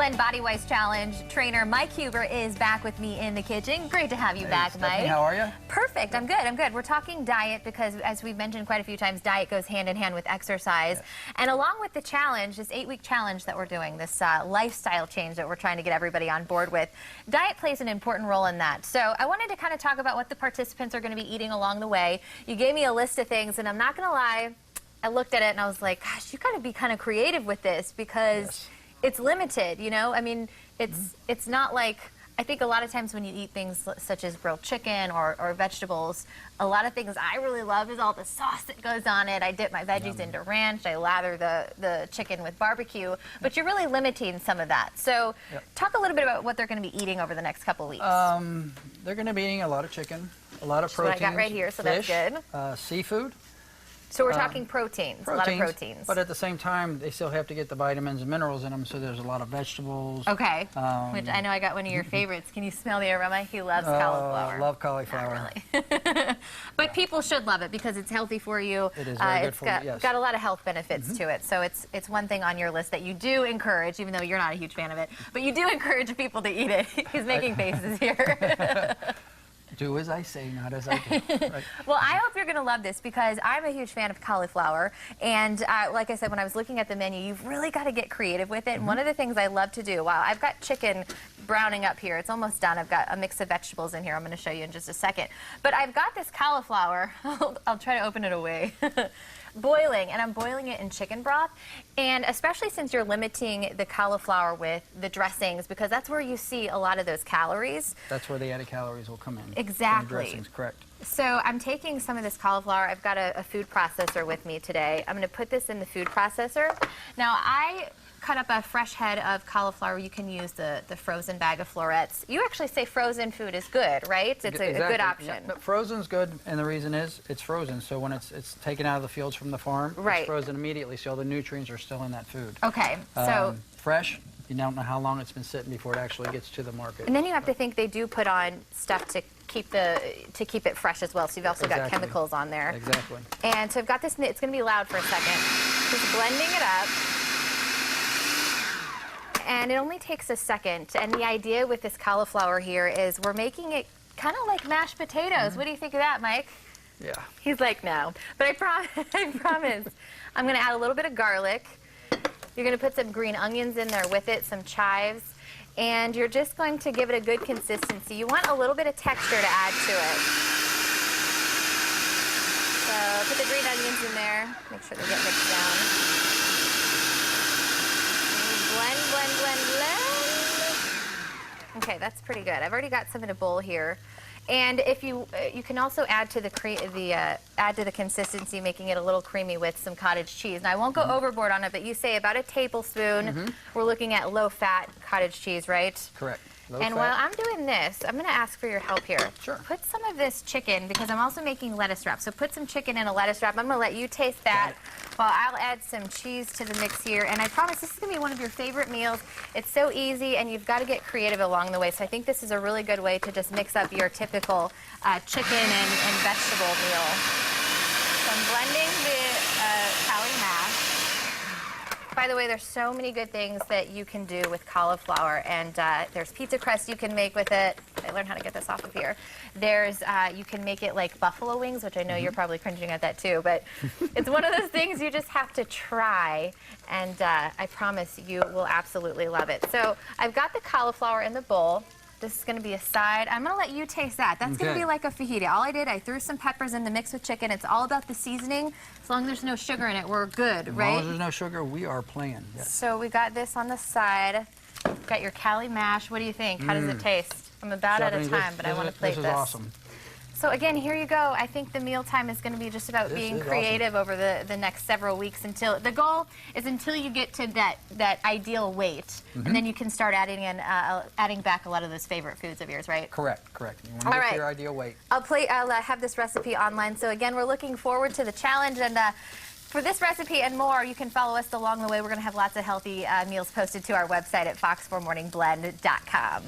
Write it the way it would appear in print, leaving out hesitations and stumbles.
Blend Body Wise Challenge trainer Mike Huber is back with me in the kitchen. Great to have you back, Stephanie, Mike. how are you? Perfect. I'm good. We're talking diet because, as we've mentioned quite a few times, diet goes hand in hand with exercise. Yes. And along with the challenge, this 8-week challenge that we're doing, this lifestyle change that we're trying to get everybody on board with, diet plays an important role in that. So I wanted to kind of talk about what the participants are going to be eating along the way. You gave me a list of things, and I'm not going to lie, I looked at it and I was like, gosh, you got to be kind of creative with this because... Yes. It's limited, you know? I mean, it's not like, I think a lot of times when you eat things such as grilled chicken or vegetables, a lot of things I really love is all the sauce that goes on it. I dip my veggies into ranch, I lather the chicken with barbecue, but you're really limiting some of that. So talk a little bit about what they're going to be eating over the next couple of weeks. They're going to be eating a lot of chicken, a lot of proteins. That's what I got right here, so fish, that's good. Seafood. So we're talking proteins, a lot of proteins. But at the same time, they still have to get the vitamins and minerals in them, so there's a lot of vegetables. Okay, which I know I got one of your favorites. Can you smell the aroma? He loves cauliflower. I love cauliflower. Not really. But people should love it because it's healthy for you. It is very good for you, yes. It's got a lot of health benefits to it. So it's one thing on your list that you do encourage, even though you're not a huge fan of it. But you do encourage people to eat it. He's making faces here. Do as I say, not as I do. Right. Well, I hope you're going to love this because I'm a huge fan of cauliflower. And like I said, when I was looking at the menu, you've really got to get creative with it. And one of the things I love to do, while I've got chicken browning up here, it's almost done. I've got a mix of vegetables in here. I'm going to show you in just a second. But I've got this cauliflower. I'll try to open it away. Boiling, and I'm boiling it in chicken broth, and especially since you're limiting the cauliflower with the dressings, because that's where you see a lot of those calories. That's where the added calories will come in. Exactly. The dressings, correct. So I'm taking some of this cauliflower. I've got a food processor with me today. I'm going to put this in the food processor. Now, I cut up a fresh head of cauliflower. You can use the frozen bag of florets. You actually say frozen food is good, right? It's a good option. Yeah, but frozen's good, and the reason is it's frozen. So when it's taken out of the fields from the farm, it's frozen immediately, so all the nutrients are still in that food. Okay, so fresh, you don't know how long it's been sitting before it actually gets to the market. And then you have to think they do put on stuff to keep it fresh as well. So you've also got chemicals on there. Exactly. And so I've got this. It's going to be loud for a second. Just blending it up. And it only takes a second. And the idea with this cauliflower here is we're making it kind of like mashed potatoes. What do you think of that, Mike? Yeah. He's like, no. But I promise, I'm going to add a little bit of garlic. You're going to put some green onions in there with it, some chives. And you're just going to give it a good consistency. You want a little bit of texture to add to it. So put the green onions in there. Make sure they get mixed down. Blend, blend, blend, blend. Okay, that's pretty good. I've already got some in a bowl here. And if you can also add to the consistency, making it a little creamy with some cottage cheese. Now I won't go overboard on it, but you say about a tablespoon. We're looking at low-fat cottage cheese, right? Correct. And while I'm doing this, I'm going to ask for your help here. Sure. Put some of this chicken, because I'm also making lettuce wrap. So put some chicken in a lettuce wrap. I'm going to let you taste that while I'll add some cheese to the mix here. And I promise this is going to be one of your favorite meals. It's so easy, and you've got to get creative along the way. So I think this is a really good way to just mix up your typical chicken and vegetable meal. So I'm blending the calorie mash. By the way, there's so many good things that you can do with cauliflower, and there's pizza crust you can make with it. I learned how to get this off of here. There's, you can make it like buffalo wings, which I know you're probably cringing at that too, but it's one of those things you just have to try, and I promise you will absolutely love it. So I've got the cauliflower in the bowl. This is going to be a side. I'm going to let you taste that. That's going to be like a fajita. All I did, I threw some peppers in the mix with chicken. It's all about the seasoning. As long as there's no sugar in it, we're good, right? As long as there's no sugar, we are playing. Yes. So we got this on the side. Got your Cali mash. What do you think? How does it taste? I'm about out of time, but I want to plate this. This is awesome. So again, here you go. I think the mealtime is going to be just about being creative over the next several weeks. Until the goal is until you get to that ideal weight, and then you can start adding back a lot of those favorite foods of yours, right? Correct, correct. You want to get to your ideal weight. I'll have this recipe online. So again, we're looking forward to the challenge, and for this recipe and more, you can follow us along the way. We're going to have lots of healthy meals posted to our website at fox4morningblend.com.